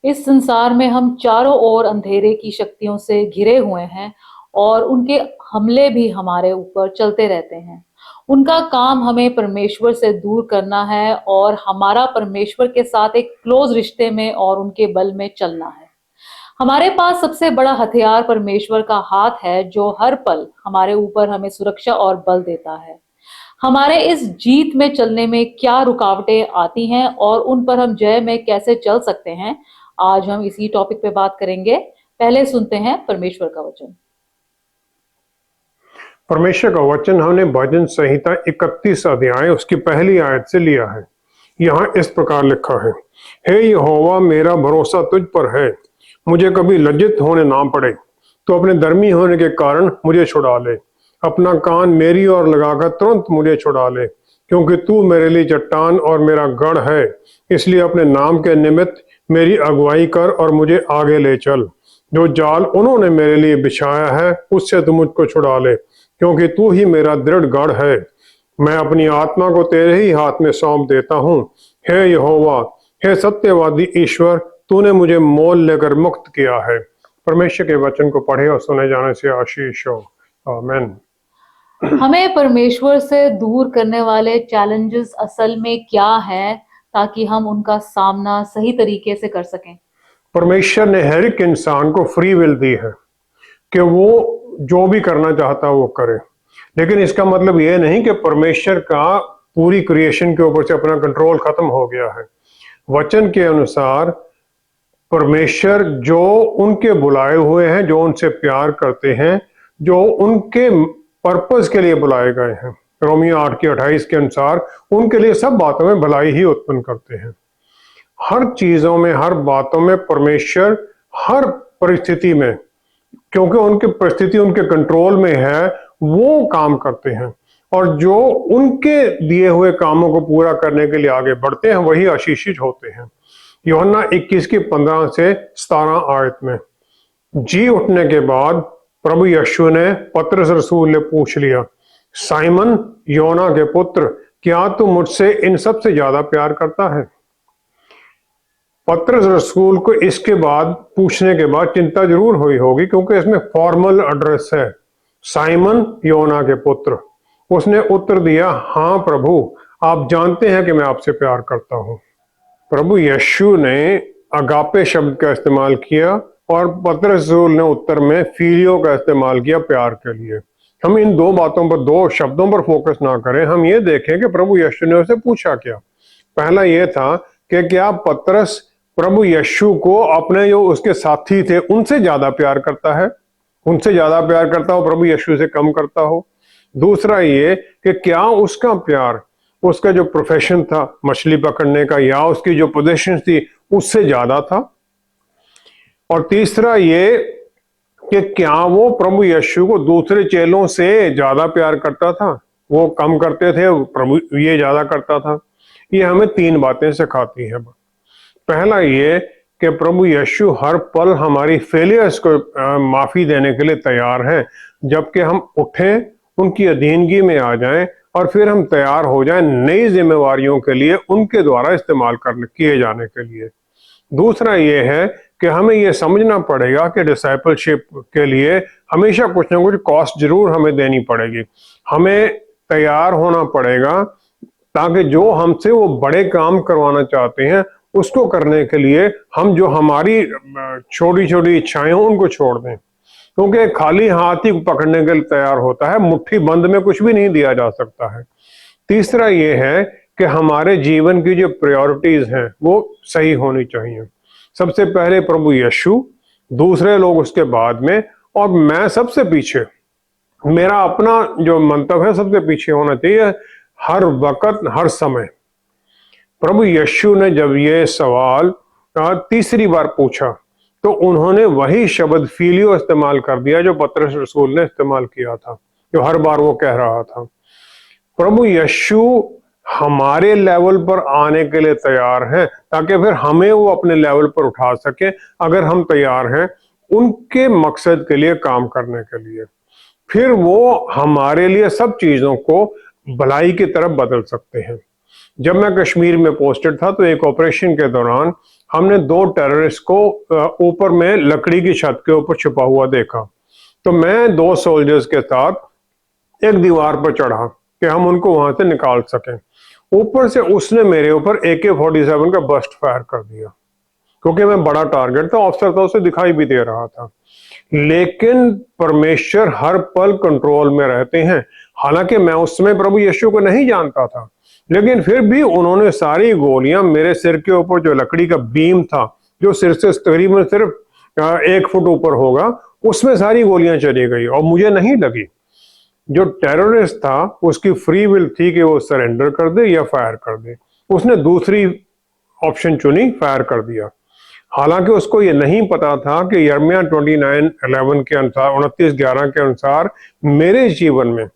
इस संसार में हम चारों ओर अंधेरे की शक्तियों से घिरे हुए हैं और उनके हमले भी हमारे ऊपर चलते रहते हैं। उनका काम हमें परमेश्वर से दूर करना है और हमारा परमेश्वर के साथ एक क्लोज रिश्ते में और उनके बल में चलना है। हमारे पास सबसे बड़ा हथियार परमेश्वर का हाथ है, जो हर पल हमारे ऊपर हमें सुरक्षा और बल देता है। हमारे इस जीत में चलने में क्या रुकावटें आती हैं और उन पर हम जय में कैसे चल सकते हैं, आज हम इसी टॉपिक पे बात करेंगे। पहले सुनते हैं परमेश्वर का वचन। परमेश्वर का वचन हमने भजन संहिता 31 अध्याय उसकी पहली आयत से लिया है। यहाँ इस प्रकार लिखा है, हे यहोवा, मेरा भरोसा तुझ पर है, मुझे कभी लज्जित होने ना पड़े। तो अपने धर्मी होने के कारण मुझे छुड़ा ले, अपना कान मेरी ओर लगाकर तुरंत मुझे छुड़ा ले, क्योंकि तू मेरे लिए चट्टान और मेरा गढ़ है। इसलिए अपने नाम के निमित्त मेरी अगुवाई कर और मुझे आगे ले चल। जो जाल उन्होंने मेरे लिए बिछाया है उससे तू मुझको छुड़ा ले, क्योंकि तू ही मेरा दृढ़ गढ़ है। मैं अपनी आत्मा को तेरे ही हाथ में सौंप देता हूँ। हे यहोवा, हे सत्यवादी ईश्वर, तूने मुझे मोल लेकर मुक्त किया है। परमेश्वर के वचन को पढ़े और सुने जाने से आशीष हो। आमीन। हमें परमेश्वर से दूर करने वाले चैलेंजेस असल में क्या हैं, ताकि हम उनका सामना सही तरीके से कर सकें। परमेश्वर ने हर एक इंसान को फ्री विल दी है कि वो जो भी करना चाहता है वो करे, लेकिन इसका मतलब ये नहीं कि परमेश्वर का पूरी क्रिएशन के ऊपर से अपना कंट्रोल खत्म हो गया है। वचन के अनुसार परमेश्वर जो उनके बुलाए हुए हैं, जो उनसे प्यार करते हैं, जो उनके पर्पस के लिए बुलाए गए हैं, रोमियो 8:28 के अनुसार उनके लिए सब बातों में भलाई ही उत्पन्न करते हैं। हर चीजों में, हर बातों में परमेश्वर हर परिस्थिति में, क्योंकि उनकी परिस्थिति उनके कंट्रोल में है, वो काम करते हैं, और जो उनके दिए हुए कामों को पूरा करने के लिए आगे बढ़ते हैं वही आशीषित होते हैं। यूहन्ना 21 की 15 से 17 आयत में, जी उठने के बाद प्रभु यीशु ने पतरस रसूल ने पूछ लिया, साइमन योना के पुत्र, क्या तू मुझसे इन सब से ज्यादा प्यार करता है? पतरस रसूल को इसके बाद पूछने के बाद चिंता जरूर हुई होगी, क्योंकि इसमें फॉर्मल एड्रेस है, साइमन योना के पुत्र। उसने उत्तर दिया, हाँ प्रभु, आप जानते हैं कि मैं आपसे प्यार करता हूं। प्रभु यीशु ने अगापे शब्द का इस्तेमाल किया और पतरस रसूल ने उत्तर में फिलियो का इस्तेमाल किया, प्यार के लिए। हम इन दो बातों पर, दो शब्दों पर फोकस ना करें, हम ये देखें कि प्रभु यीशु ने उसे पूछा क्या। पहला यह था कि क्या पतरस प्रभु यीशु को अपने जो उसके साथी थे उनसे ज्यादा प्यार करता है, उनसे ज्यादा प्यार करता हो, प्रभु यीशु से कम करता हो। दूसरा ये कि क्या उसका प्यार, उसका जो प्रोफेशन था मछली पकड़ने का, या उसकी जो पोजीशन थी उससे ज्यादा था। और तीसरा ये कि क्या वो प्रभु यीशु को दूसरे चेलों से ज्यादा प्यार करता था, वो कम करते थे, प्रभु ये ज्यादा करता था। ये हमें तीन बातें सिखाती है। पहला ये कि प्रभु यीशु हर पल हमारी फेलियर्स को माफी देने के लिए तैयार हैं, जबकि हम उठें, उनकी अधीनगी में आ जाएं और फिर हम तैयार हो जाएं नई जिम्मेवारियों के लिए, उनके द्वारा इस्तेमाल किए जाने के लिए। दूसरा ये है कि हमें ये समझना पड़ेगा कि डिसाइपलशिप के लिए हमेशा कुछ ना कुछ कॉस्ट जरूर हमें देनी पड़ेगी। हमें तैयार होना पड़ेगा ताकि जो हमसे वो बड़े काम करवाना चाहते हैं उसको करने के लिए हम जो हमारी छोटी छोटी इच्छाएं हों उनको छोड़ दें, क्योंकि खाली हाथ ही पकड़ने के लिए तैयार होता है, मुट्ठी बंद में कुछ भी नहीं दिया जा सकता है। तीसरा ये है कि हमारे जीवन की जो प्रायोरिटीज हैं वो सही होनी चाहिए। सबसे पहले प्रभु यीशु, दूसरे लोग उसके बाद में, और मैं सबसे पीछे। मेरा अपना जो मंतव्य है सबसे पीछे होना चाहिए, हर वक्त, हर समय। प्रभु यीशु ने जब ये सवाल तीसरी बार पूछा तो उन्होंने वही शब्द फिलियो इस्तेमाल कर दिया जो पतरस रसूल ने इस्तेमाल किया था, जो हर बार वो कह रहा था। प्रभु यीशु हमारे लेवल पर आने के लिए तैयार हैं ताकि फिर हमें वो अपने लेवल पर उठा सके, अगर हम तैयार हैं उनके मकसद के लिए काम करने के लिए। फिर वो हमारे लिए सब चीजों को भलाई की तरफ बदल सकते हैं। जब मैं कश्मीर में पोस्टेड था तो एक ऑपरेशन के दौरान हमने 2 टेररिस्ट को ऊपर में लकड़ी की छत के ऊपर छुपा हुआ देखा। तो मैं 2 सोल्जर्स के साथ एक दीवार पर चढ़ा कि हम उनको वहां से निकाल सकें। ऊपर से उसने मेरे ऊपर AK-47 का बस्ट फायर कर दिया, क्योंकि मैं बड़ा टारगेट था, ऑफिसर था, उसे दिखाई भी दे रहा था। लेकिन परमेश्वर हर पल कंट्रोल में रहते हैं। हालांकि मैं उस समय प्रभु यीशु को नहीं जानता था, लेकिन फिर भी उन्होंने सारी गोलियां मेरे सिर के ऊपर, जो लकड़ी का बीम था जो सिर से तकरीबन सिर्फ 1 फुट ऊपर होगा, उसमें सारी गोलियां चली गई और मुझे नहीं लगी। जो टेररिस्ट था उसकी फ्री विल थी कि वो सरेंडर कर दे या फायर कर दे। उसने दूसरी ऑप्शन चुनी, फायर कर दिया। हालांकि उसको ये नहीं पता था कि यिर्मयाह 29:11 के अनुसार, 29:11 के अनुसार मेरे जीवन में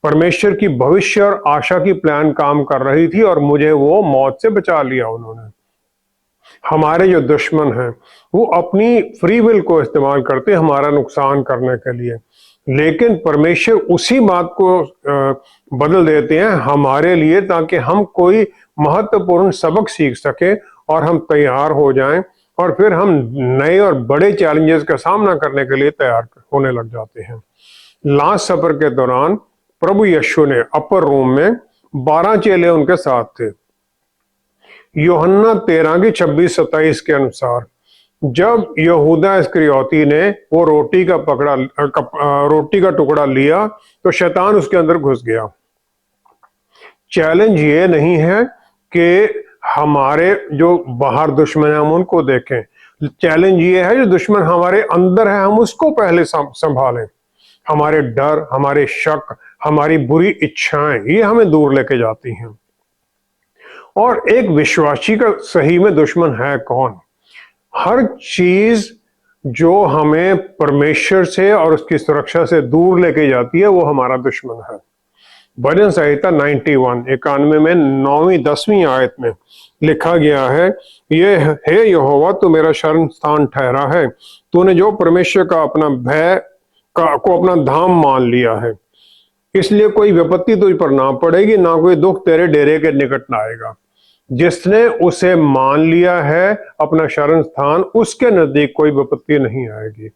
परमेश्वर की भविष्य और आशा की प्लान काम कर रही थी और मुझे वो मौत से बचा लिया उन्होंने। हमारे जो दुश्मन हैं वो अपनी फ्री विल को इस्तेमाल करते हैं हमारा नुकसान करने के लिए, लेकिन परमेश्वर उसी बात को बदल देते हैं हमारे लिए, ताकि हम कोई महत्वपूर्ण सबक सीख सके और हम तैयार हो जाएं और फिर हम नए और बड़े चैलेंजेस का सामना करने के लिए तैयार होने लग जाते हैं। लास्ट सफर के दौरान प्रभु यीशु ने अपर रूम में 12 चेले उनके साथ थे। यूहन्ना 13:26-27 के अनुसार जब यहूदा इस्करियोती ने वो रोटी का टुकड़ा लिया तो शैतान उसके अंदर घुस गया। चैलेंज ये नहीं है कि हमारे जो बाहर दुश्मन है हम उनको देखें, चैलेंज ये है जो दुश्मन हमारे अंदर है हम उसको पहले संभालें। हमारे डर, हमारे शक, हमारी बुरी इच्छाएं, ये हमें दूर लेके जाती हैं। और एक विश्वासी का सही में दुश्मन है कौन? हर चीज जो हमें परमेश्वर से और उसकी सुरक्षा से दूर लेके जाती है वो हमारा दुश्मन है। भजन संहिता 91 में 9वीं-10वीं आयत में लिखा गया है, ये हे यहोवा तू मेरा शरण स्थान ठहरा है, तूने जो परमेश्वर का अपना भय को अपना धाम मान लिया है, इसलिए कोई विपत्ति तुझ पर ना पड़ेगी, ना कोई दुख तेरे डेरे के निकट ना आएगा। जिसने उसे मान लिया है अपना शरण स्थान, उसके नजदीक कोई विपत्ति नहीं आएगी।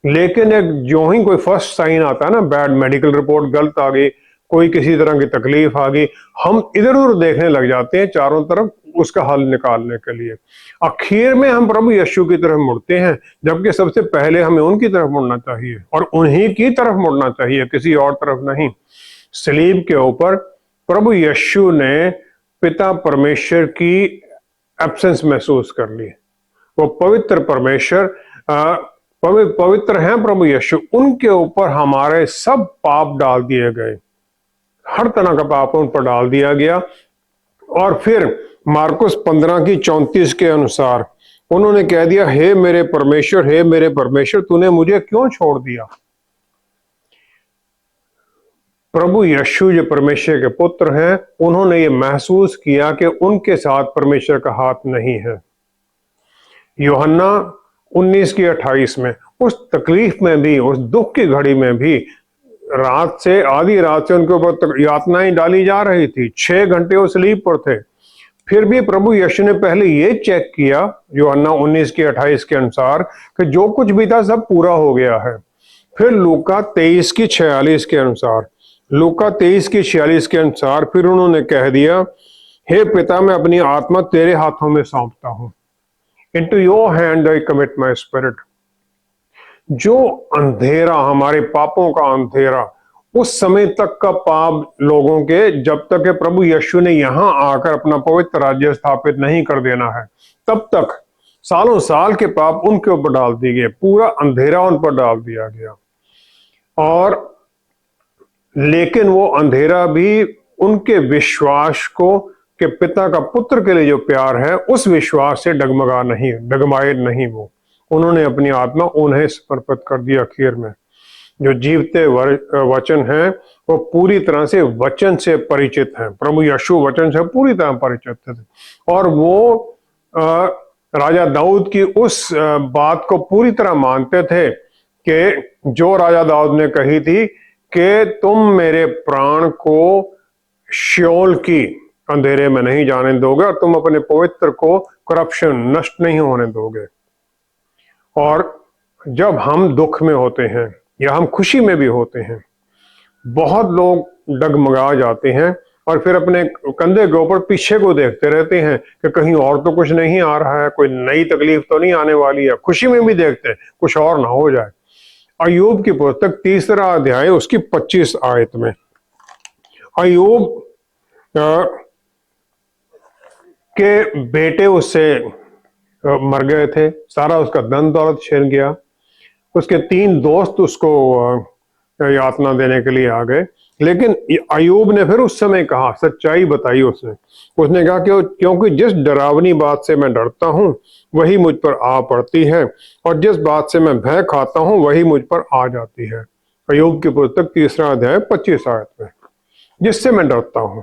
लेकिन एक जो ही कोई फर्स्ट साइन आता है ना, बैड मेडिकल रिपोर्ट गलत आ गई, कोई किसी तरह की तकलीफ आ गई, हम इधर उधर देखने लग जाते हैं चारों तरफ उसका हल निकालने के लिए। आखिर में हम प्रभु यीशु की तरफ मुड़ते हैं, जबकि सबसे पहले हमें उनकी तरफ मुड़ना चाहिए और उन्हीं की तरफ मुड़ना चाहिए, किसी और तरफ नहीं। सलीब के ऊपर प्रभु यीशु ने पिता परमेश्वर की एब्सेंस महसूस कर ली। वो पवित्र परमेश्वर, पवित्र हैं प्रभु यीशु, उनके ऊपर हमारे सब पाप डाल दिए गए, हर तरह का पाप उन पर डाल दिया गया। और फिर मार्कुस 15:34 के अनुसार उन्होंने कह दिया, हे मेरे परमेश्वर, हे मेरे परमेश्वर, तूने मुझे क्यों छोड़ दिया? प्रभु यीशु जो परमेश्वर के पुत्र हैं, उन्होंने ये महसूस किया कि उनके साथ परमेश्वर का हाथ नहीं है। यूहन्ना 19:28 में उस तकलीफ में भी, उस दुख की घड़ी में भी, आधी रात से उनके ऊपर यातनाएं डाली जा रही थी, 6 घंटे वो सलीब पर थे, फिर भी प्रभु यीशु ने पहले ये चेक किया यूहन्ना 19:28 के अनुसार कि जो कुछ भी था सब पूरा हो गया है। फिर लूका 23:46 के अनुसार, लूका 23:46 के अनुसार फिर उन्होंने कह दिया, हे पिता, मैं अपनी आत्मा तेरे हाथों में सौंपता हूं, into your hand I commit my spirit. जो अंधेरा, हमारे पापों का अंधेरा, उस समय तक का पाप लोगों के, जब तक के प्रभु यीशु ने यहां आकर अपना पवित्र राज्य स्थापित नहीं कर देना है, तब तक सालों साल के पाप उनके ऊपर डाल दिए गए, पूरा अंधेरा उन पर डाल दिया गया। और लेकिन वो अंधेरा भी उनके विश्वास को, कि पिता का पुत्र के लिए जो प्यार है, उस विश्वास से डगमाए नहीं। वो उन्होंने अपनी आत्मा उन्हें समर्पित कर दी। आखिर में जो जीवते वचन हैं वो पूरी तरह से वचन से परिचित हैं, प्रभु यीशु वचन से पूरी तरह परिचित थे, और वो राजा दाऊद की उस बात को पूरी तरह मानते थे कि जो राजा दाऊद ने कही थी कि तुम मेरे प्राण को शियोल की अंधेरे में नहीं जाने दोगे और तुम अपने पवित्र को करप्शन नष्ट नहीं होने दोगे। और जब हम दुख में होते हैं या हम खुशी में भी होते हैं, बहुत लोग डगमगा जाते हैं और फिर अपने कंधे के ऊपर पीछे को देखते रहते हैं कि कहीं और तो कुछ नहीं आ रहा है, कोई नई तकलीफ तो नहीं आने वाली है। खुशी में भी देखते हैं कुछ और ना हो जाए। अय्यूब की पुस्तक 3रा अध्याय उसकी 25 आयत में अय्यूब के बेटे उससे मर गए थे, सारा उसका धन दौलत छिन गया। उसके 3 दोस्त उसको यातना देने के लिए आ गए, लेकिन अय्यूब ने फिर उस समय कहा, सच्चाई बताई उसने कहा कि क्योंकि जिस डरावनी बात से मैं डरता हूं वही मुझ पर आ पड़ती है, और जिस बात से मैं भय खाता हूं वही मुझ पर आ जाती है। अय्यूब की पुस्तक 3रा अध्याय 25 आयत में, जिससे मैं डरता हूं।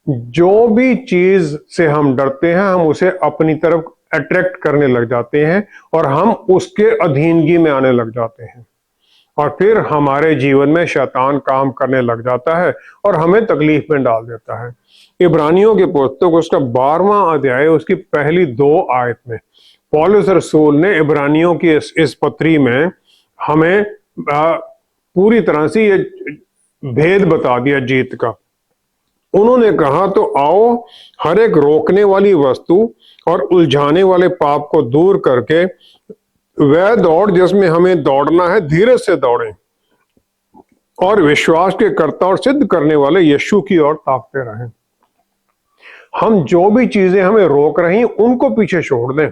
जो भी चीज से हम डरते हैं हम उसे अपनी तरफ अट्रैक्ट करने लग जाते हैं और हम उसके अधीनगी में आने लग जाते हैं, और फिर हमारे जीवन में शैतान काम करने लग जाता है और हमें तकलीफ में डाल देता है। इब्रानियों की पुस्तक उसका 12वां अध्याय उसकी पहली 2 आयत में पौलुस रसूल ने इब्रानियों की इस पत्री में हमें पूरी तरह से ये भेद बता दिया जीत का। उन्होंने कहा, तो आओ हर एक रोकने वाली वस्तु और उलझाने वाले पाप को दूर करके वह दौड़ जिसमें हमें दौड़ना है धीरे से दौड़ें, और विश्वास के कर्ता और सिद्ध करने वाले यीशु की ओर ताकते रहें। हम जो भी चीजें हमें रोक रही उनको पीछे छोड़ दें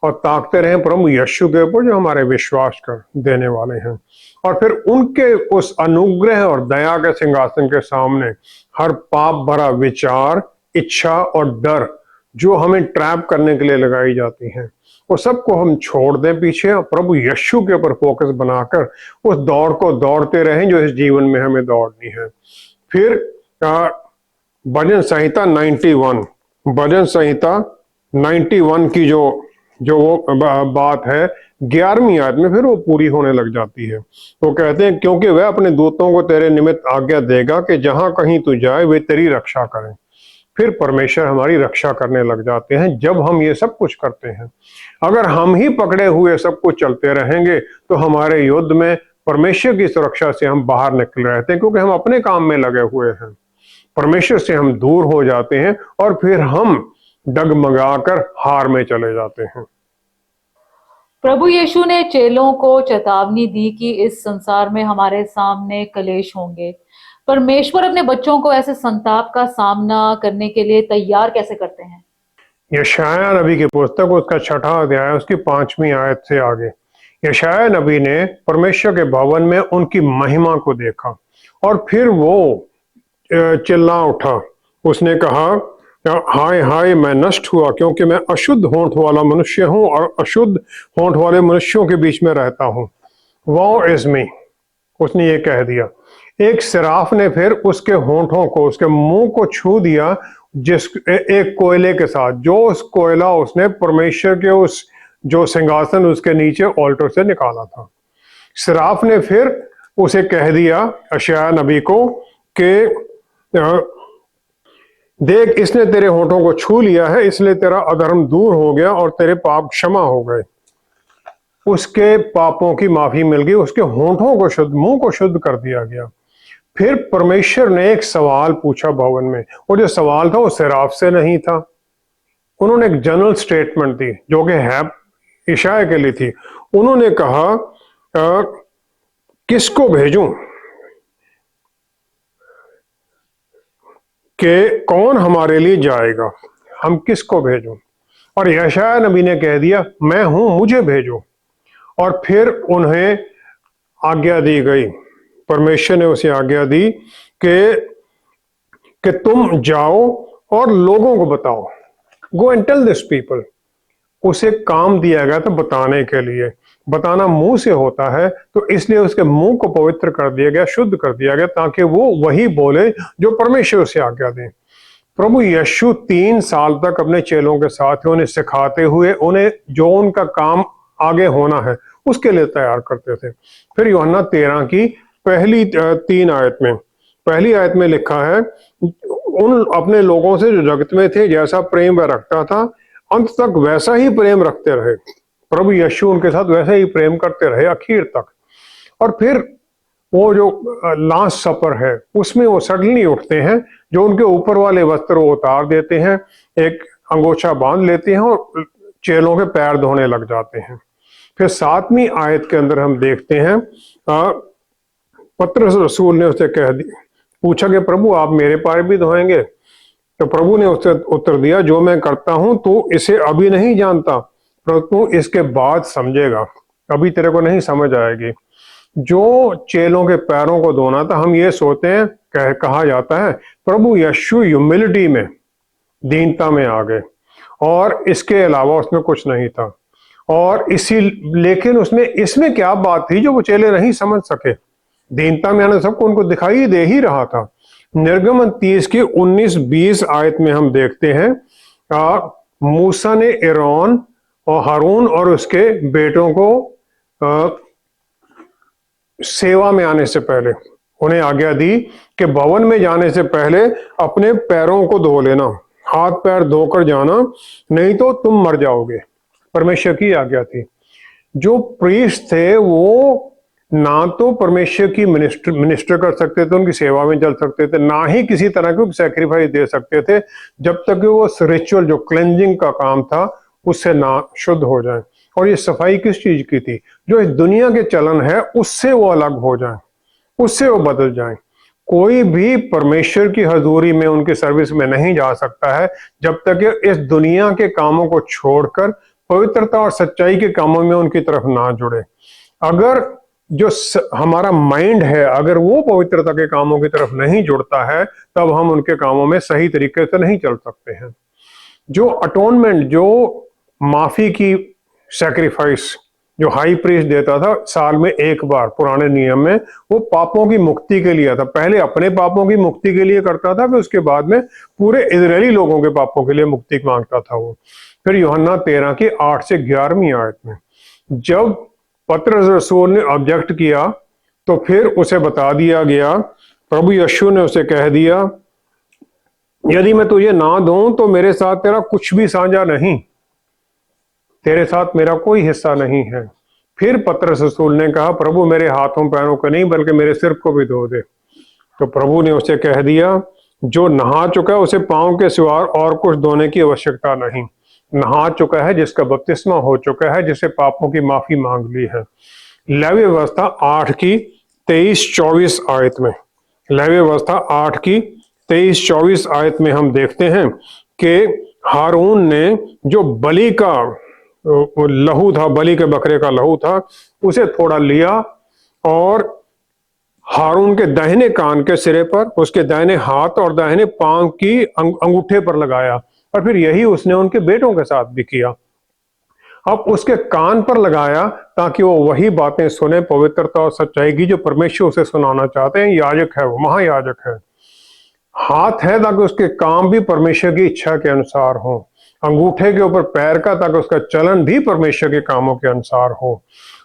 और ताकते रहें प्रभु यीशु के ऊपर जो हमारे विश्वास कर देने वाले हैं, और फिर उनके उस अनुग्रह और दया के सिंहासन के सामने हर पाप भरा विचार, इच्छा और डर जो हमें ट्रैप करने के लिए लगाई जाती हैं, वो सबको हम छोड़ दें पीछे और प्रभु यीशु के ऊपर फोकस बनाकर उस दौड़ को दौड़ते रहें जो इस जीवन में हमें दौड़नी है। फिर भजन संहिता 91, भजन संहिता 91 की जो वो बात है 11वीं आयत में फिर वो पूरी होने लग जाती है। वो कहते हैं, क्योंकि वह अपने दूतों को तेरे निमित्त आज्ञा देगा कि जहां कहीं तू जाए वे तेरी रक्षा करें। फिर परमेश्वर हमारी रक्षा करने लग जाते हैं जब हम ये सब कुछ करते हैं। अगर हम ही पकड़े हुए सब कुछ चलते रहेंगे तो हमारे युद्ध में परमेश्वर की सुरक्षा से हम बाहर निकल रहते हैं, क्योंकि हम अपने काम में लगे हुए हैं। परमेश्वर से हम दूर हो जाते हैं और फिर हम डगमगाकर हार में चले जाते हैं। प्रभु यीशु ने चेलों को चेतावनी दी कि इस संसार में हमारे सामने कलेश होंगे। परमेश्वर अपने बच्चों को ऐसे संताप का सामना करने के लिए तैयार कैसे करते हैं? यशाया नबी की पुस्तक उसका 6ठा अध्याय उसकी 5वीं आयत से आगे, यशाया नबी ने परमेश्वर के भवन में उनकी महिमा को देखा और फिर वो चिल्ला उठा। उसने कहा, हाय हाय मैं नष्ट हुआ, क्योंकि मैं अशुद्ध होंठ वाला मनुष्य हूं और अशुद्ध होंठ वाले मनुष्यों के बीच में रहता हूं। वो इज मी, उसने ये कह दिया। एक सिराफ ने फिर उसके होंठों को, उसके मुंह को छू दिया, जिस एक कोयले के साथ, जो उस कोयला उसने परमेश्वर के उस जो सिंहासन उसके नीचे ऑल्टर से निकाला था। सिराफ ने फिर उसे कह दिया यशायाह नबी को कि देख, इसने तेरे होंठों को छू लिया है, इसलिए तेरा अधर्म दूर हो गया और तेरे पाप क्षमा हो गए। उसके पापों की माफी मिल गई, उसके होंठों को शुद्ध, मुंह को शुद्ध कर दिया गया। फिर परमेश्वर ने एक सवाल पूछा भवन में, और जो सवाल था वो सिराफ से नहीं था। उन्होंने एक जनरल स्टेटमेंट दी जो कि है यशायाह के लिए थी। उन्होंने कहा, किसको भेजूं, कि कौन हमारे लिए जाएगा, हम किसको भेजूं? और यशायाह नबी ने कह दिया, मैं हूं, मुझे भेजो। और फिर उन्हें आज्ञा दी गई, परमेश्वर ने उसे आज्ञा दी कि तुम जाओ और लोगों को बताओ, go and tell this people. उसे काम दिया गया था बताने के लिए। बताना मुंह से होता है, तो इसलिए उसके मुंह को पवित्र कर दिया गया, शुद्ध कर दिया गया, ताकि वो वही बोले जो परमेश्वर उसे आज्ञा दे। प्रभु यीशु 3 साल तक अपने चेलों के साथ उन्हें सिखाते हुए उन्हें जो उनका काम आगे होना है उसके लिए तैयार करते थे। फिर यूहन्ना 13 की पहली 3 आयत में, पहली आयत में लिखा है, उन अपने लोगों से जो जगत में थे जैसा प्रेम वह रखता था, अंत तक वैसा ही प्रेम रखते रहे। प्रभु यीशु उनके साथ वैसे ही प्रेम करते रहे आखिर तक। और फिर वो जो लास्ट सपर है उसमें वो सडनली उठते हैं, जो उनके ऊपर वाले वस्त्र वो उतार देते हैं, एक अंगोछा बांध लेते हैं और चेलों के पैर धोने लग जाते हैं। फिर 7वीं आयत के अंदर हम देखते हैं पतरस रसूल ने उससे पूछा कि प्रभु आप मेरे पैर भी धोएंगे? तो प्रभु ने उससे उत्तर दिया, जो मैं करता हूं तू इसे अभी नहीं जानता, परंतु इसके बाद समझेगा। अभी तेरे को नहीं समझ आएगी। जो चेलों के पैरों को धोना था, हम ये सोचते हैं, कहा जाता है प्रभु यीशु ह्यूमिलिटी में, दीनता में आ गए और इसके अलावा उसमें कुछ नहीं था। और इसी लेकिन उसमें इसमें क्या बात थी जो वो चेले नहीं समझ सके? दीनता में आने सबको उनको दिखाई दे ही रहा था। निर्गमन 30 की 19-20 आयत में हम देखते हैं मूसा ने एरोन और हारून और उसके बेटों को सेवा में आने से पहले उन्हें आज्ञा दी कि भवन में जाने से पहले अपने पैरों को धो लेना, हाथ पैर धोकर जाना, नहीं तो तुम मर जाओगे। परमेश्वर की आज्ञा थी। जो प्रीस्ट थे वो ना तो परमेश्वर की मिनिस्टर कर सकते थे, उनकी सेवा में चल सकते थे, ना ही किसी तरह की सैक्रिफाइस दे सकते थे जब तक कि वो रिचुअल जो क्लेंजिंग का काम था उससे ना शुद्ध हो जाए। और ये सफाई किस चीज की थी? जो इस दुनिया के चलन है उससे वो अलग हो जाए, उससे वो बदल जाए। कोई भी परमेश्वर की हजूरी में उनकी सर्विस में नहीं जा सकता है जब तक कि इस दुनिया के कामों को छोड़कर पवित्रता और सच्चाई के कामों में उनकी तरफ ना जुड़े। अगर जो हमारा माइंड है अगर वो पवित्रता के कामों की तरफ नहीं जुड़ता है, तब हम उनके कामों में सही तरीके से नहीं चल सकते हैं। जो अटोनमेंट, जो माफी की सैक्रिफाइस जो हाई प्रीस्ट देता था साल में एक बार पुराने नियम में, वो पापों की मुक्ति के लिए था। पहले अपने पापों की मुक्ति के लिए करता था, फिर उसके बाद में पूरे इजरायली लोगों के पापों के लिए मुक्ति मांगता था वो। फिर यूहन्ना 13 की 8 से 11वीं आयत में जब पतरस रसूल ने ऑब्जेक्ट किया तो फिर उसे बता दिया गया, प्रभु यीशु ने उसे कह दिया, यदि मैं तुझे ना दूं तो मेरे साथ तेरा कुछ भी साझा नहीं, तेरे साथ मेरा कोई हिस्सा नहीं है। फिर पतरस रसूल ने कहा, प्रभु मेरे हाथों पैरों को नहीं बल्कि मेरे सिर को भी धो दे। तो प्रभु ने उसे कह दिया, जो नहा चुका है उसे पांव के सिवा और कुछ धोने की आवश्यकता नहीं। नहा चुका है जिसका बपतिस्मा हो चुका है, जिसे पापों की माफी मांग ली है। लेवी व्यवस्था 8 की 23-24 आयत में, लेवी व्यवस्था 8 की 23-24 आयत में हम देखते हैं कि हारून ने जो बलि का लहू था, बलि के बकरे का लहू था, उसे थोड़ा लिया और हारून के दाहिने कान के सिरे पर, उसके दाहिने हाथ और दाहिने पांव की अंगूठे पर लगाया। और फिर यही उसने उनके बेटों के साथ भी किया। अब उसके कान पर लगाया ताकि वो वही बातें सुने, पवित्रता और सच्चाई की, जो परमेश्वर उसे सुनाना चाहते हैं। याजक है वो, महायाजक है। हाथ है ताकि उसके काम भी परमेश्वर की इच्छा के अनुसार हो। अंगूठे के ऊपर पैर का ताकि उसका चलन भी परमेश्वर के कामों के अनुसार हो।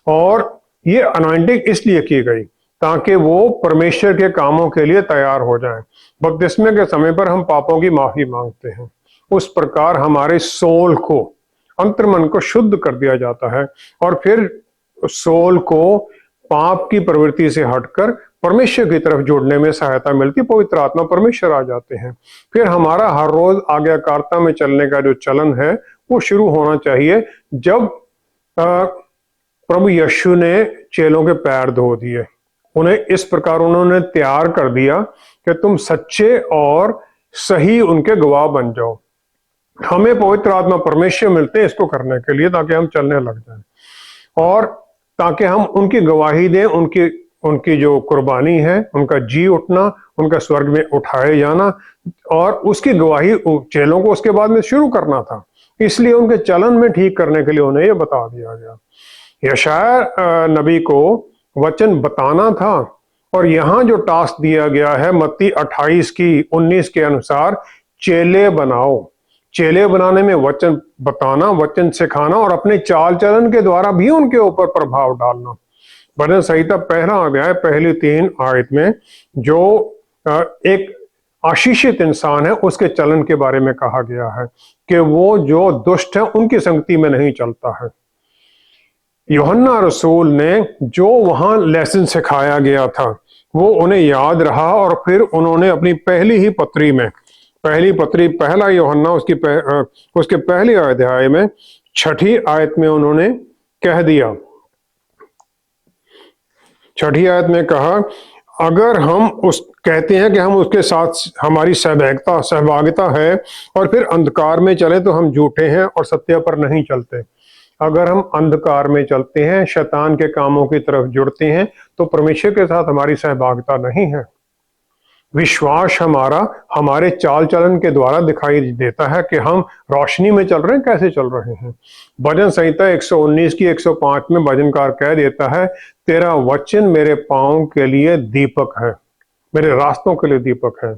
और ये अनॉइंटिंग इसलिए की गई ताकि वो परमेश्वर के कामों के लिए तैयार हो जाएं। बपतिस्मे के समय पर हम पापों की माफी मांगते हैं, उस प्रकार हमारे सोल को, अंतर्मन को शुद्ध कर दिया जाता है और फिर सोल को पाप की प्रवृत्ति से हटकर परमेश्वर की तरफ जुड़ने में सहायता मिलती। पवित्र आत्मा परमेश्वर आ जाते हैं। फिर हमारा हर रोज आज्ञाकारिता में चलने का जो चलन है वो शुरू होना चाहिए जब प्रभु यीशु ने चेलों के पैर धो दिए। उन्हें इस प्रकार उन्होंने तैयार कर दिया कि तुम सच्चे और सही उनके गवाह बन जाओ। हमें पवित्र आत्मा परमेश्वर मिलते हैं इसको करने के लिए, ताकि हम चलने लग जाएं और ताकि हम उनकी गवाही दें। उनकी जो कुर्बानी है, उनका जी उठना, उनका स्वर्ग में उठाए जाना, और उसकी गवाही चेलों को उसके बाद में शुरू करना था। इसलिए उनके चलन में ठीक करने के लिए उन्हें यह बता दिया गया। यशायाह नबी को वचन बताना था, और यहाँ जो टास्क दिया गया है मत्ती 28 की 19 के अनुसार, चेले बनाओ। चेले बनाने में वचन बताना, वचन सिखाना और अपने चाल चलन के द्वारा भी उनके ऊपर प्रभाव डालना। भजन संहिता 1 अध्याय 1-3 आयत में जो एक आशीषित इंसान है उसके चलन के बारे में कहा गया है कि वो जो दुष्ट है उनकी संगति में नहीं चलता है। यूहन्ना रसूल ने जो वहां लेसन सिखाया गया था वो उन्हें याद रहा और फिर उन्होंने अपनी पहली ही पत्री में, पहली पत्री पहला यूहन्ना उसके पहले अध्याय में 6ठी आयत में उन्होंने कह दिया, 6ठी आयत में कहा, अगर हम उस कहते हैं कि हम उसके साथ हमारी सहभागिता है और फिर अंधकार में चले तो हम झूठे हैं और सत्य पर नहीं चलते। अगर हम अंधकार में चलते हैं, शैतान के कामों की तरफ जुड़ते हैं, तो परमेश्वर के साथ हमारी सहभागिता नहीं है। विश्वास हमारा हमारे चाल चलन के द्वारा दिखाई देता है कि हम रोशनी में चल रहे हैं, कैसे चल रहे हैं। भजन संहिता 119 की 105 में भजनकार कह देता है, तेरा वचन मेरे पांव के लिए दीपक है, मेरे रास्तों के लिए दीपक है।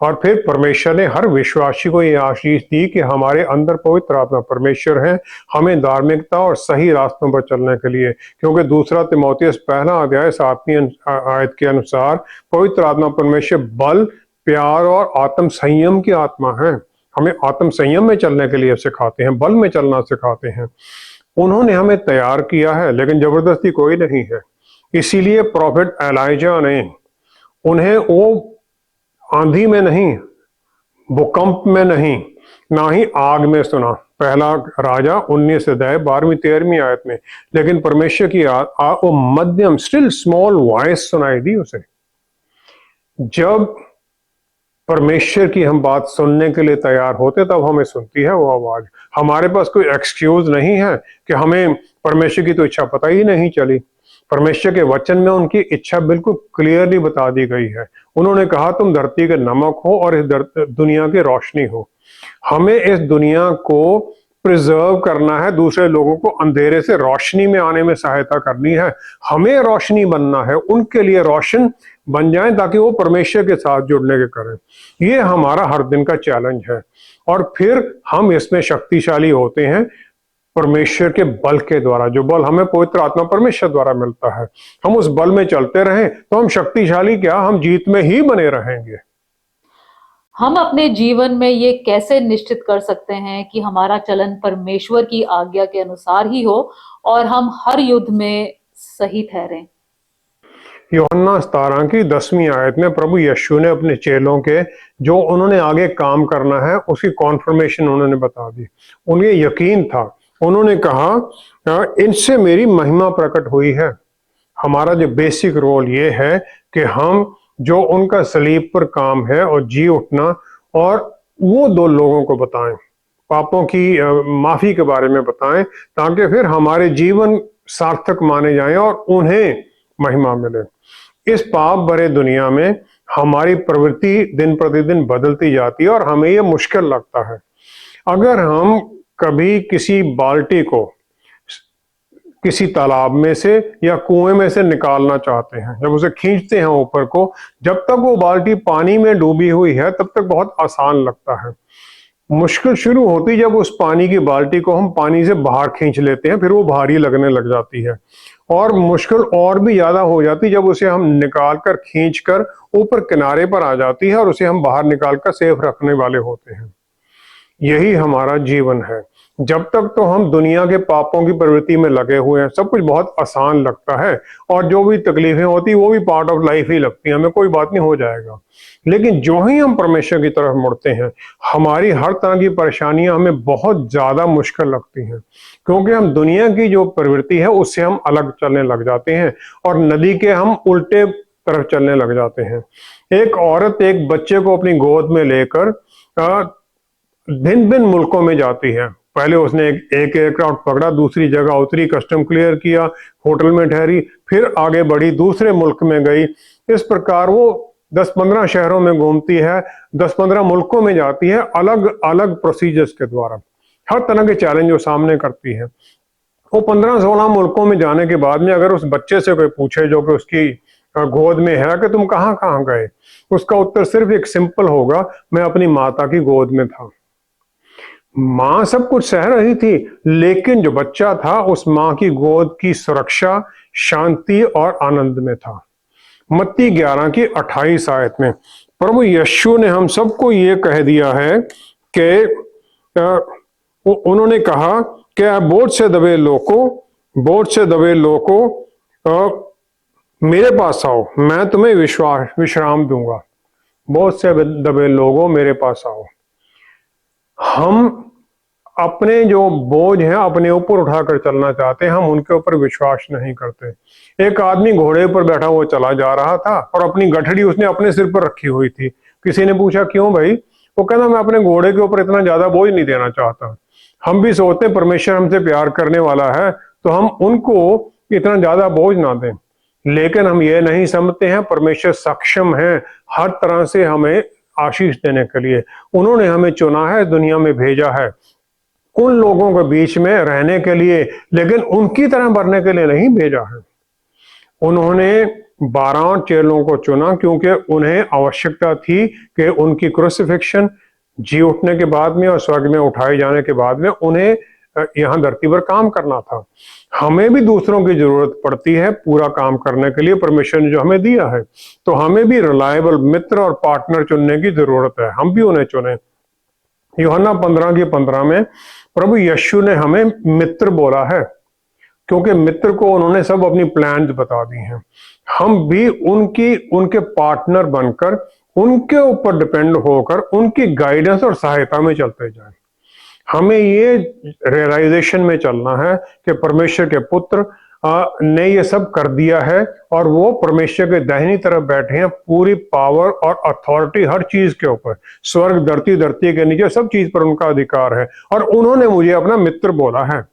और फिर परमेश्वर ने हर विश्वासी को यह आशीष दी कि हमारे अंदर पवित्र आत्मा परमेश्वर है, हमें धार्मिकता और सही रास्तों पर चलने के लिए। क्योंकि 2 तीमुथियुस 1 अध्याय 7वीं आयत के अनुसार पवित्र आत्मा परमेश्वर बल, प्यार और आत्म संयम की आत्मा है। हमें आत्म संयम में चलने के लिए सिखाते हैं, बल में चलना सिखाते हैं। उन्होंने हमें तैयार किया है लेकिन जबरदस्ती कोई नहीं है। इसीलिए प्रॉफिट एलाइजा ने उन्हें वो आंधी में नहीं, भूकंप में नहीं, ना ही आग में सुना, पहला राजा 19 अध्याय 12वीं-13वीं आयत में, लेकिन परमेश्वर की वो मध्यम स्टिल स्मॉल वॉइस सुनाई दी उसे। जब परमेश्वर की हम बात सुनने के लिए तैयार होते तब हमें सुनती है वो आवाज। हमारे पास कोई एक्सक्यूज नहीं है कि हमें परमेश्वर की तो इच्छा पता ही नहीं चली। परमेश्वर के वचन में उनकी इच्छा बिल्कुल क्लियरली बता दी गई है। उन्होंने कहा, तुम धरती के नमक हो और इस दुनिया की रोशनी हो। हमें इस दुनिया को प्रिजर्व करना है, दूसरे लोगों को अंधेरे से रोशनी में आने में सहायता करनी है। हमें रोशनी बनना है, उनके लिए रोशन बन जाएं ताकि वो परमेश्वर के साथ जुड़ने के करें। ये हमारा हर दिन का चैलेंज है और फिर हम इसमें शक्तिशाली होते हैं परमेश्वर के बल के द्वारा। जो बल हमें पवित्र आत्मा परमेश्वर द्वारा मिलता है, हम उस बल में चलते रहें तो हम शक्तिशाली क्या, हम जीत में ही बने रहेंगे। हम अपने जीवन में ये कैसे निश्चित कर सकते हैं कि हमारा चलन परमेश्वर की आज्ञा के अनुसार ही हो और हम हर युद्ध में सही ठहरें? यूहन्ना 17 की 10वीं आयत में प्रभु यीशु ने अपने चेलों के जो उन्होंने आगे काम करना है उसकी कॉन्फर्मेशन उन्होंने बता दी। उन्हें यकीन था, उन्होंने कहा, इनसे मेरी महिमा प्रकट हुई है। हमारा जो बेसिक रोल ये है कि हम जो उनका सलीब पर काम है और जी उठना, और वो 2 लोगों को बताएं, पापों की माफी के बारे में बताएं, ताकि फिर हमारे जीवन सार्थक माने जाएं और उन्हें महिमा मिले। इस पाप भरे दुनिया में हमारी प्रवृत्ति दिन प्रतिदिन बदलती जाती है और हमें यह मुश्किल लगता है। अगर हम कभी किसी बाल्टी को किसी तालाब में से या कुएं में से निकालना चाहते हैं, जब उसे खींचते हैं ऊपर को, जब तक वो बाल्टी पानी में डूबी हुई है तब तक बहुत आसान लगता है। मुश्किल शुरू होती जब उस पानी की बाल्टी को हम पानी से बाहर खींच लेते हैं, फिर वो भारी लगने लग जाती है। और मुश्किल और भी ज्यादा हो जाती जब उसे हम निकाल कर खींच कर ऊपर किनारे पर आ जाती है और उसे हम बाहर निकाल कर सेफ रखने वाले होते हैं। यही हमारा जीवन है। जब तक तो हम दुनिया के पापों की प्रवृत्ति में लगे हुए हैं, सब कुछ बहुत आसान लगता है और जो भी तकलीफें होती वो भी पार्ट ऑफ लाइफ ही लगती हैं, हमें कोई बात नहीं, हो जाएगा। लेकिन जो ही हम परमेश्वर की तरफ मुड़ते हैं, हमारी हर तरह की परेशानियां हमें बहुत ज्यादा मुश्किल लगती हैं, क्योंकि हम दुनिया की जो प्रवृत्ति है उससे हम अलग चलने लग जाते हैं और नदी के हम उल्टे तरफ चलने लग जाते हैं। एक औरत एक बच्चे को अपनी गोद में लेकर भिन्न भिन्न मुल्कों में जाती है। पहले उसने एक एयरक्राफ्ट पकड़ा, दूसरी जगह उतरी, कस्टम क्लियर किया, होटल में ठहरी, फिर आगे बढ़ी, दूसरे मुल्क में गई। इस प्रकार वो 10-15 शहरों में घूमती है, 10-15 मुल्कों में जाती है, अलग अलग प्रोसीजर्स के द्वारा। हर तरह के चैलेंज वो सामने करती है। वो 15-16 मुल्कों में जाने के बाद में अगर उस बच्चे से कोई पूछे जो कि उसकी गोद में है कि तुम कहाँ कहाँ गए, उसका उत्तर सिर्फ एक सिंपल होगा, मैं अपनी माता की गोद में था। माँ सब कुछ सह रही थी, लेकिन जो बच्चा था उस माँ की गोद की सुरक्षा, शांति और आनंद में था। मत्ती 11 की 28 आयत में प्रभु यीशु ने हम सबको ये कह दिया है कि उन्होंने कहा कि बोझ से दबे लोगों मेरे पास आओ, मैं तुम्हें विश्राम दूंगा। बोझ से दबे लोगों मेरे पास आओ। हम अपने जो बोझ हैं अपने ऊपर उठाकर चलना चाहते हैं, हम उनके ऊपर विश्वास नहीं करते। एक आदमी घोड़े पर बैठा हुआ चला जा रहा था और अपनी गठड़ी उसने अपने सिर पर रखी हुई थी। किसी ने पूछा क्यों भाई? वो कहना मैं अपने घोड़े के ऊपर इतना ज्यादा बोझ नहीं देना चाहता। हम भी सोचते हैं परमेश्वर हमसे प्यार करने वाला है तो हम उनको इतना ज्यादा बोझ ना दें, लेकिन हम ये नहीं समझते हैं परमेश्वर सक्षम है हर तरह से हमें आशीष देने के लिए। उन्होंने हमें चुना है, दुनिया में भेजा है उन लोगों के बीच में रहने के लिए, लेकिन उनकी तरह भरने के लिए नहीं भेजा है। उन्होंने 12 चेलों को चुना क्योंकि उन्हें आवश्यकता थी कि उनकी क्रूसिफिक्शन, जी उठने के बाद में और स्वर्ग में उठाए जाने के बाद में उन्हें यहाँ धरती पर काम करना था। हमें भी दूसरों की जरूरत पड़ती है पूरा काम करने के लिए, परमेश्वर ने जो हमें दिया है, तो हमें भी रिलायबल मित्र और पार्टनर चुनने की जरूरत है। हम भी उन्हें चुने। यूहन्ना 15:15 में प्रभु यीशु ने हमें मित्र बोला है क्योंकि मित्र को उन्होंने सब अपनी प्लान्स बता दी हैं। हम भी उनके पार्टनर बनकर, उनके ऊपर डिपेंड होकर उनकी गाइडेंस और सहायता में चलते जाएं। हमें ये रियलाइजेशन में चलना है कि परमेश्वर के पुत्र ने ये सब कर दिया है और वो परमेश्वर के दाहिनी तरफ बैठे हैं, पूरी पावर और अथॉरिटी हर चीज के ऊपर, स्वर्ग धरती, धरती के नीचे सब चीज पर उनका अधिकार है। और उन्होंने मुझे अपना मित्र बोला है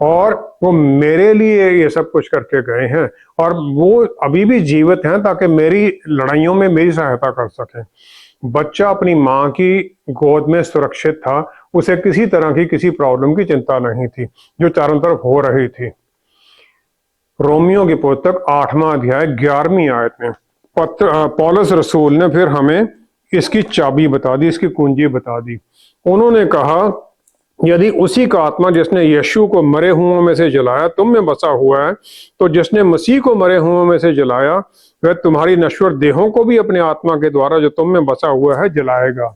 और वो मेरे लिए ये सब कुछ करके गए हैं और वो अभी भी जीवित हैं ताकि मेरी लड़ाइयों में मेरी सहायता कर सकें। बच्चा अपनी माँ की गोद में सुरक्षित था, उसे किसी तरह की किसी प्रॉब्लम की चिंता नहीं थी जो चारों तरफ हो रही थी। रोमियो की पुस्तक 8वां अध्याय 11वीं आयत में पौलुस रसूल ने फिर हमें इसकी चाबी बता दी, इसकी कुंजी बता दी। उन्होंने कहा यदि उसी का आत्मा जिसने यीशु को मरे हुओं में से जलाया तुम में बसा हुआ है, तो जिसने मसीह को मरे हुओं में से जलाया वह तुम्हारी नश्वर देहों को भी अपने आत्मा के द्वारा जो तुम में बसा हुआ है जलाएगा।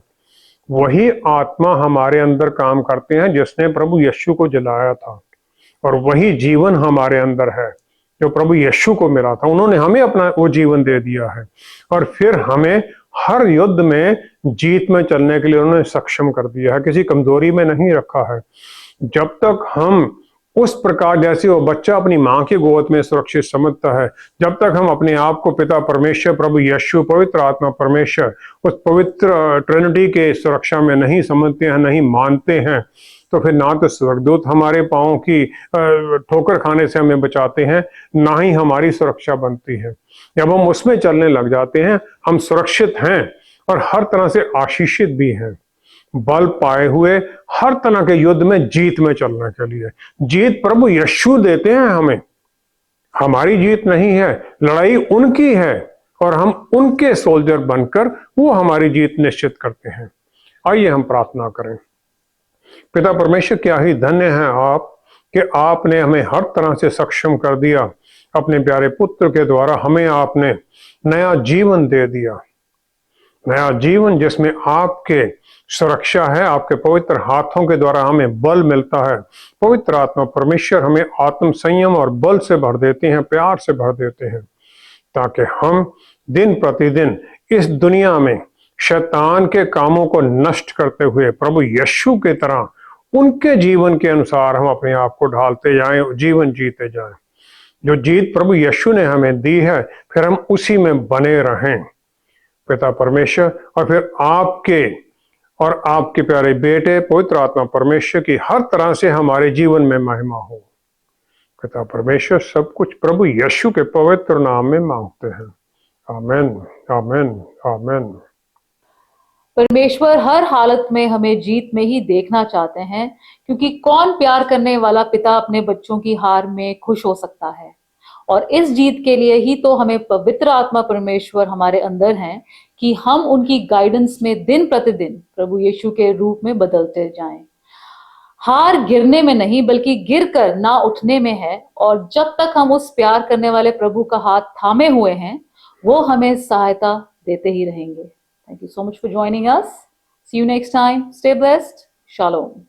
वही आत्मा हमारे अंदर काम करते हैं जिसने प्रभु यीशु को जलाया था, और वही जीवन हमारे अंदर है जो प्रभु यीशु को मिला था। उन्होंने हमें अपना वो जीवन दे दिया है और फिर हमें हर युद्ध में जीत में चलने के लिए उन्होंने सक्षम कर दिया है, किसी कमजोरी में नहीं रखा है। जब तक हम उस प्रकार जैसे वो बच्चा अपनी माँ की गोद में सुरक्षित समझता है, जब तक हम अपने आप को पिता परमेश्वर, प्रभु यीशु, पवित्र आत्मा परमेश्वर, उस पवित्र ट्रिनिटी के सुरक्षा में नहीं समझते हैं, नहीं मानते हैं, तो फिर ना तो स्वर्गदूत हमारे पांव की ठोकर खाने से हमें बचाते हैं, ना ही हमारी सुरक्षा बनती है। जब हम उसमें चलने लग जाते हैं हम सुरक्षित हैं और हर तरह से आशीषित भी हैं, बल पाए हुए हर तरह के युद्ध में जीत में चलने के लिए। जीत प्रभु यीशु देते हैं हमें, हमारी जीत नहीं है, लड़ाई उनकी है और हम उनके सोल्जर बनकर वो हमारी जीत निश्चित करते हैं। आइए हम प्रार्थना करें। पिता परमेश्वर, क्या ही धन्य है आप कि आपने हमें हर तरह से सक्षम कर दिया। अपने प्यारे पुत्र के द्वारा हमें आपने नया जीवन दे दिया, नया जीवन जिसमें आपके सुरक्षा है, आपके पवित्र हाथों के द्वारा हमें बल मिलता है। पवित्र आत्मा परमेश्वर हमें आत्म संयम और बल से भर देते हैं, प्यार से भर देते हैं, ताकि हम दिन प्रतिदिन इस दुनिया में शैतान के कामों को नष्ट करते हुए प्रभु यीशु की तरह उनके जीवन के अनुसार हम अपने आप को ढालते जाएं, जीवन जीते जाएं। जो जीत प्रभु यीशु ने हमें दी है फिर हम उसी में बने रहें पिता परमेश्वर, और फिर आपके और आपके प्यारे बेटे पवित्र आत्मा परमेश्वर की हर तरह से हमारे जीवन में महिमा हो। पिता परमेश्वर सब कुछ प्रभु यीशु के पवित्र नाम में मांगते हैं। आमीन, आमीन, आमीन। परमेश्वर हर हालत में हमें जीत में ही देखना चाहते हैं, क्योंकि कौन प्यार करने वाला पिता अपने बच्चों की हार में खुश हो सकता है। और इस जीत के लिए ही तो हमें पवित्र आत्मा परमेश्वर हमारे अंदर हैं कि हम उनकी गाइडेंस में दिन प्रतिदिन प्रभु यीशु के रूप में बदलते जाएं। हार गिरने में नहीं बल्कि गिरकर ना उठने में है, और जब तक हम उस प्यार करने वाले प्रभु का हाथ थामे हुए हैं वो हमें सहायता देते ही रहेंगे। Thank you so much for joining us. See you next time. Stay blessed. Shalom.